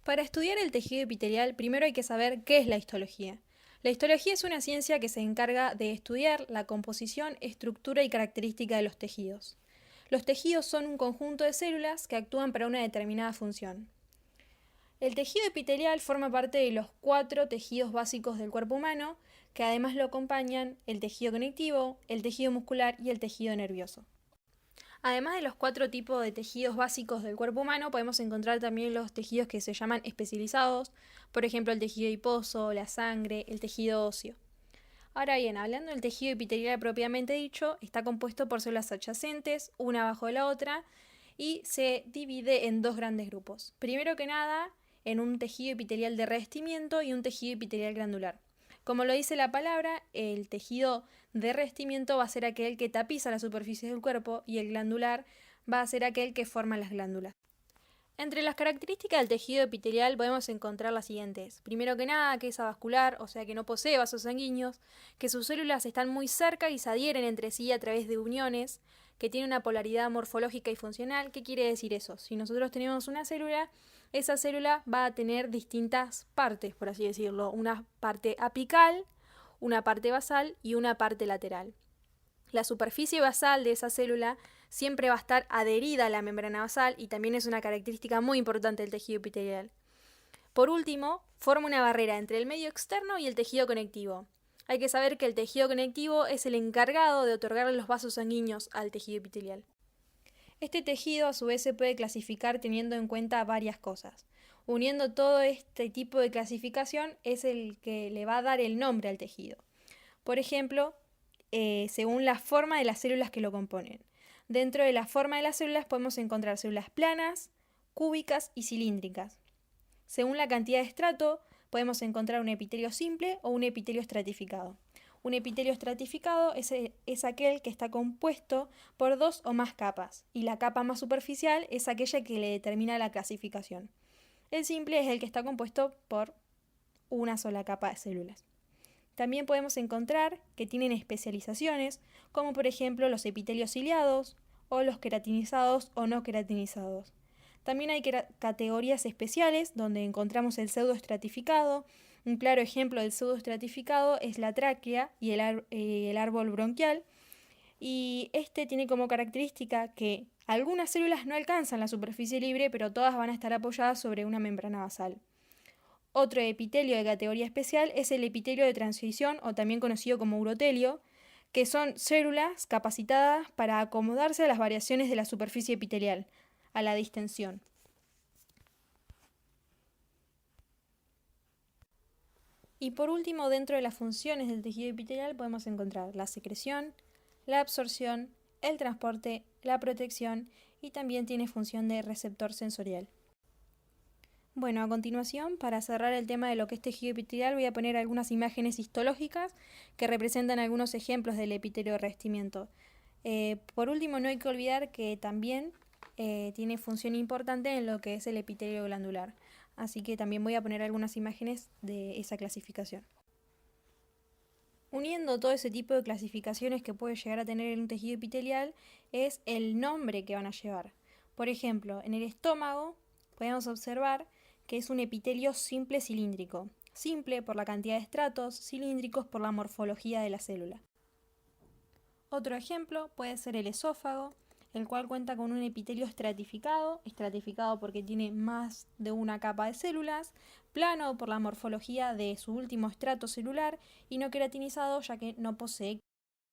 Para estudiar el tejido epitelial, primero hay que saber qué es la histología. La histología es una ciencia que se encarga de estudiar la composición, estructura y característica de los tejidos. Los tejidos son un conjunto de células que actúan para una determinada función. El tejido epitelial forma parte de los 4 tejidos básicos del cuerpo humano, que además lo acompañan el tejido conectivo, el tejido muscular y el tejido nervioso. Además de los 4 tipos de tejidos básicos del cuerpo humano, podemos encontrar también los tejidos que se llaman especializados, por ejemplo el tejido adiposo, la sangre, el tejido óseo. Ahora bien, hablando del tejido epitelial propiamente dicho, está compuesto por células adyacentes, una abajo de la otra, y se divide en 2 grandes grupos. Primero que nada, en un tejido epitelial de revestimiento y un tejido epitelial glandular. Como lo dice la palabra, el tejido de revestimiento va a ser aquel que tapiza la superficie del cuerpo y el glandular va a ser aquel que forma las glándulas. Entre las características del tejido epitelial podemos encontrar las siguientes. Primero que nada, que es avascular, o sea que no posee vasos sanguíneos, que sus células están muy cerca y se adhieren entre sí a través de uniones, que tiene una polaridad morfológica y funcional. ¿Qué quiere decir eso? Si nosotros tenemos una célula, esa célula va a tener distintas partes, por así decirlo. Una parte apical, una parte basal y una parte lateral. La superficie basal de esa célula siempre va a estar adherida a la membrana basal y también es una característica muy importante del tejido epitelial. Por último, forma una barrera entre el medio externo y el tejido conectivo. Hay que saber que el tejido conectivo es el encargado de otorgar los vasos sanguíneos al tejido epitelial. Este tejido a su vez se puede clasificar teniendo en cuenta varias cosas. Uniendo todo este tipo de clasificación es el que le va a dar el nombre al tejido. Por ejemplo, según la forma de las células que lo componen. Dentro de la forma de las células podemos encontrar células planas, cúbicas y cilíndricas. Según la cantidad de estrato, podemos encontrar un epitelio simple o un epitelio estratificado. Un epitelio estratificado es aquel que está compuesto por 2 o más capas, y la capa más superficial es aquella que le determina la clasificación. El simple es el que está compuesto por una sola capa de células. También podemos encontrar que tienen especializaciones, como por ejemplo los epitelios ciliados o los queratinizados o no queratinizados. También hay categorías especiales donde encontramos el pseudoestratificado. Un claro ejemplo del pseudoestratificado es la tráquea y el árbol bronquial. Y este tiene como característica que algunas células no alcanzan la superficie libre, pero todas van a estar apoyadas sobre una membrana basal. Otro epitelio de categoría especial es el epitelio de transición, o también conocido como urotelio, que son células capacitadas para acomodarse a las variaciones de la superficie epitelial, a la distensión. Y por último, dentro de las funciones del tejido epitelial podemos encontrar la secreción, la absorción, el transporte, la protección y también tiene función de receptor sensorial. Bueno, a continuación, para cerrar el tema de lo que es tejido epitelial, voy a poner algunas imágenes histológicas que representan algunos ejemplos del epitelio de revestimiento. Por último, no hay que olvidar que también tiene función importante en lo que es el epitelio glandular. Así que también voy a poner algunas imágenes de esa clasificación. Uniendo todo ese tipo de clasificaciones que puede llegar a tener en un tejido epitelial es el nombre que van a llevar. Por ejemplo, en el estómago podemos observar que es un epitelio simple cilíndrico. Simple por la cantidad de estratos, cilíndricos por la morfología de la célula. Otro ejemplo puede ser el esófago, el cual cuenta con un epitelio estratificado porque tiene más de una capa de células, plano por la morfología de su último estrato celular y no queratinizado ya que no posee